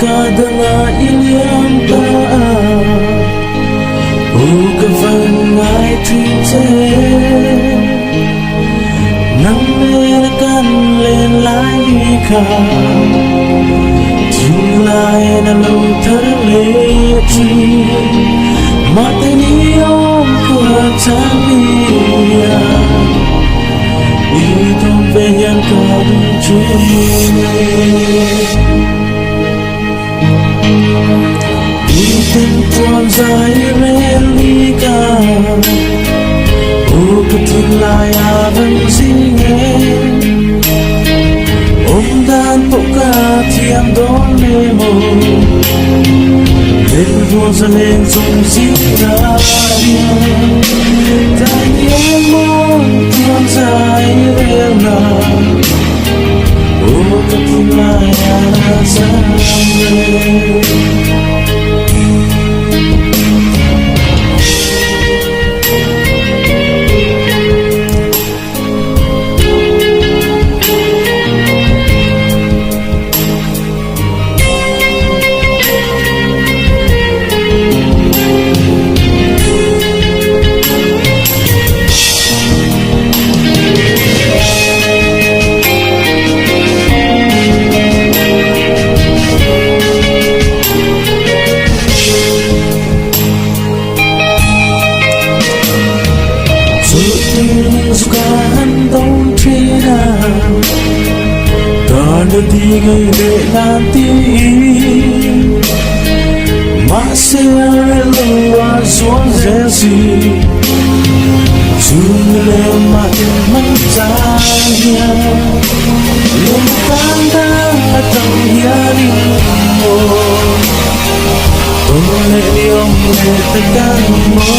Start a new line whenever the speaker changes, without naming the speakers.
kadang iliam ta ka phần ai thiên thế nắng mê căn lên lái khả chừng lại là lâu thở lệ chi mà tên yêu của trang bia đi thôn về nhân có đúng chuyện đi tên con dài lên đi cả cái tin lại vẫn gì nghe ôm đàn bộ ca thiên đón lê mồ lên vua ra lên dùng giết ra tại em muốn con dài lên nào cái tin lại ra Tiga nanti masih luar zonzesi cuma makin mencahaya lupakan datang harimu oleh yang tekanmu